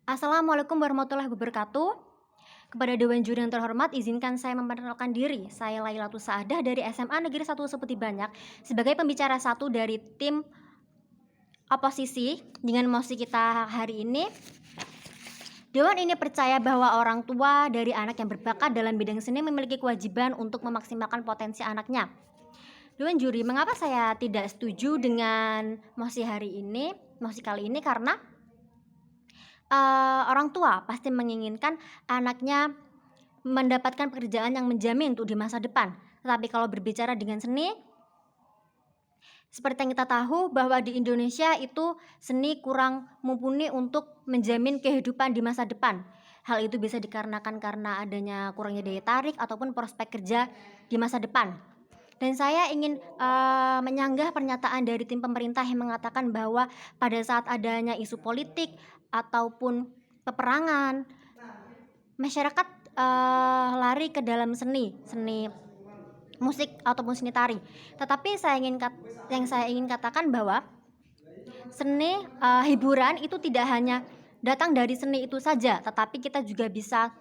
Assalamualaikum warahmatullahi wabarakatuh. Kepada Dewan Juri yang terhormat, izinkan saya memperkenalkan diri. Saya Lailatul Saadah dari SMA Negeri 1 Seperti Banyak sebagai pembicara satu dari tim oposisi. Dengan mosi kita hari ini, Dewan ini percaya bahwa orang tua dari anak yang berbakat dalam bidang seni memiliki kewajiban untuk memaksimalkan potensi anaknya. Dewan Juri, mengapa saya tidak setuju dengan mosi kali ini? Karena orang tua pasti menginginkan anaknya mendapatkan pekerjaan yang menjamin untuk di masa depan. Tetapi kalau berbicara dengan seni, seperti yang kita tahu bahwa di Indonesia itu seni kurang mumpuni untuk menjamin kehidupan di masa depan. Hal itu bisa dikarenakan karena adanya kurangnya daya tarik ataupun prospek kerja di masa depan. Dan saya ingin menyanggah pernyataan dari tim pemerintah yang mengatakan bahwa pada saat adanya isu politik ataupun peperangan, masyarakat lari ke dalam seni musik ataupun seni tari. Tetapi yang saya ingin katakan bahwa seni hiburan itu tidak hanya datang dari seni itu saja, tetapi kita juga bisa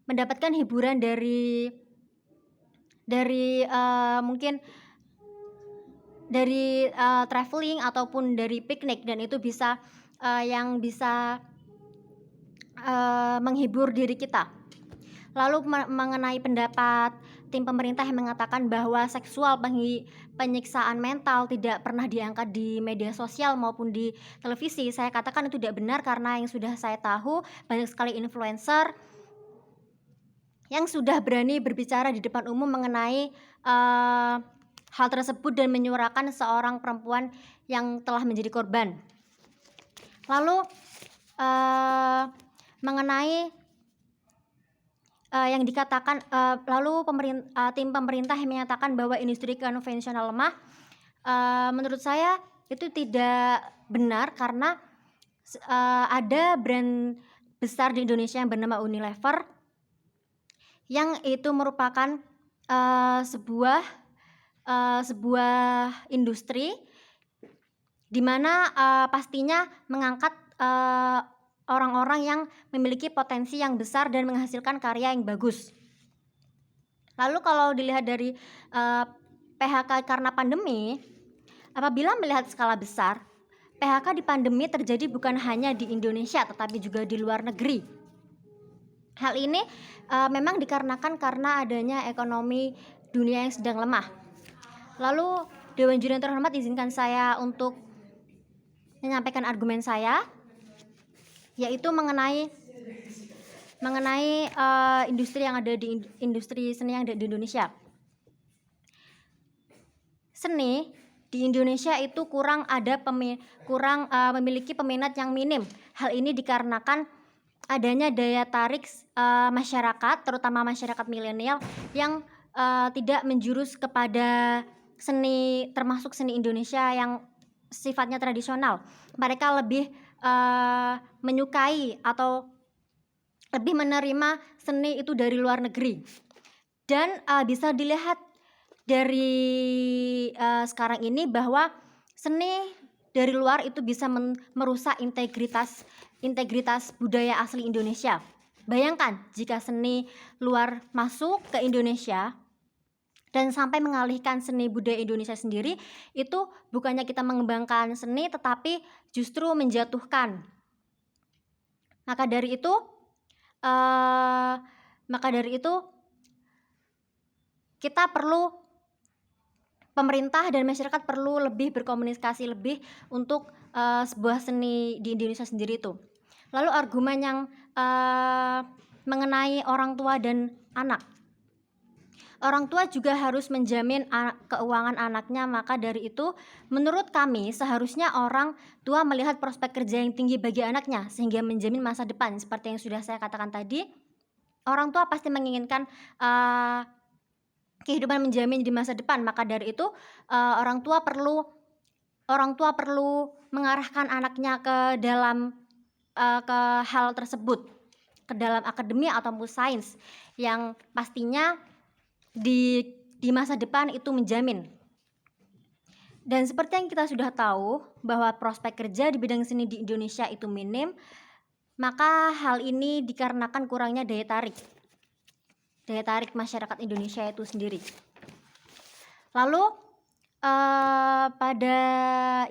mendapatkan hiburan mungkin dari traveling ataupun dari piknik, dan itu bisa yang bisa menghibur diri kita. Lalu mengenai pendapat tim pemerintah yang mengatakan bahwa seksual penyiksaan mental tidak pernah diangkat di media sosial maupun di televisi, saya katakan itu tidak benar, karena yang sudah saya tahu banyak sekali influencer yang sudah berani berbicara di depan umum mengenai hal tersebut dan menyuarakan seorang perempuan yang telah menjadi korban. Lalu mengenai yang dikatakan tim pemerintah yang menyatakan bahwa industri konvensional lemah, menurut saya itu tidak benar, karena ada brand besar di Indonesia yang bernama Unilever, yang itu merupakan sebuah industri di mana pastinya mengangkat orang-orang yang memiliki potensi yang besar dan menghasilkan karya yang bagus. Lalu kalau dilihat dari PHK karena pandemi, apabila melihat skala besar, PHK di pandemi terjadi bukan hanya di Indonesia tetapi juga di luar negeri. Hal ini memang dikarenakan karena adanya ekonomi dunia yang sedang lemah. Lalu Dewan Juri yang terhormat, izinkan saya untuk menyampaikan argumen saya, yaitu mengenai industri yang ada di industri seni yang ada di Indonesia. Seni di Indonesia itu kurang memiliki peminat yang minim. Hal ini dikarenakan adanya daya tarik masyarakat, terutama masyarakat milenial yang tidak menjurus kepada seni, termasuk seni Indonesia yang sifatnya tradisional. Mereka lebih menyukai atau lebih menerima seni itu dari luar negeri. Dan bisa dilihat dari sekarang ini bahwa seni dari luar itu bisa merusak integritas budaya asli Indonesia. Bayangkan jika seni luar masuk ke Indonesia dan sampai mengalihkan seni budaya Indonesia sendiri, itu bukannya kita mengembangkan seni tetapi justru menjatuhkan. Maka dari itu kita pemerintah dan masyarakat perlu lebih berkomunikasi lebih untuk sebuah seni di Indonesia sendiri itu. Lalu argumen yang mengenai orang tua dan anak. Orang tua juga harus menjamin keuangan anaknya, maka dari itu menurut kami seharusnya orang tua melihat prospek kerja yang tinggi bagi anaknya sehingga menjamin masa depan. Seperti yang sudah saya katakan tadi, orang tua pasti menginginkan kehidupan menjamin di masa depan, maka dari itu orang tua perlu mengarahkan anaknya ke hal tersebut, ke dalam akademi ataupun sains yang pastinya di masa depan itu menjamin. Dan seperti yang kita sudah tahu bahwa prospek kerja di bidang seni di Indonesia itu minim, Maka hal ini dikarenakan kurangnya daya tarik masyarakat Indonesia itu sendiri. Lalu pada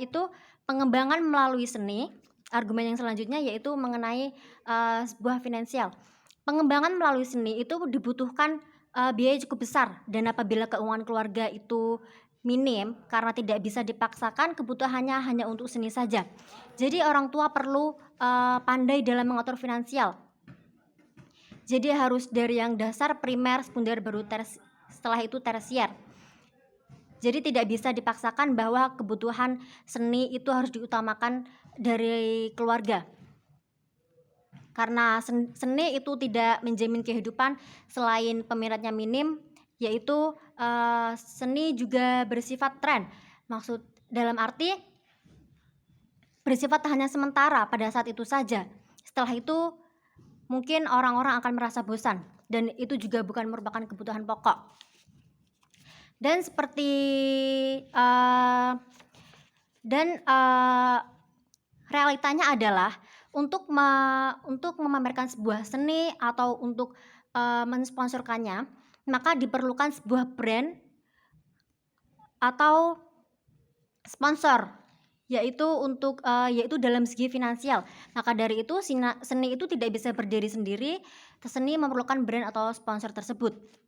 itu pengembangan melalui seni, argumen yang selanjutnya yaitu mengenai sebuah finansial. Pengembangan melalui seni itu dibutuhkan biaya cukup besar, dan apabila keuangan keluarga itu minim karena tidak bisa dipaksakan, kebutuhannya hanya untuk seni saja. Jadi orang tua perlu pandai dalam mengatur finansial. Jadi harus dari yang dasar, primer, sekunder, baru setelah itu tersier. Jadi tidak bisa dipaksakan bahwa kebutuhan seni itu harus diutamakan dari keluarga. Karena seni itu tidak menjamin kehidupan selain peminatnya minim, yaitu seni juga bersifat tren. Maksud dalam arti bersifat hanya sementara pada saat itu saja. Setelah itu mungkin orang-orang akan merasa bosan, dan itu juga bukan merupakan kebutuhan pokok. Dan seperti realitanya adalah untuk memamerkan sebuah seni atau untuk mensponsorkannya, maka diperlukan sebuah brand atau sponsor, yaitu dalam segi finansial. Maka dari itu seni itu tidak bisa berdiri sendiri, seni memerlukan brand atau sponsor tersebut.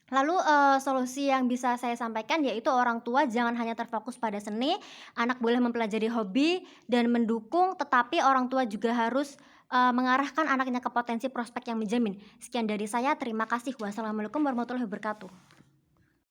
Lalu solusi yang bisa saya sampaikan yaitu orang tua jangan hanya terfokus pada seni, anak boleh mempelajari hobi dan mendukung, tetapi orang tua juga harus mengarahkan anaknya ke potensi prospek yang menjamin. Sekian dari saya, terima kasih. Wassalamualaikum warahmatullahi wabarakatuh.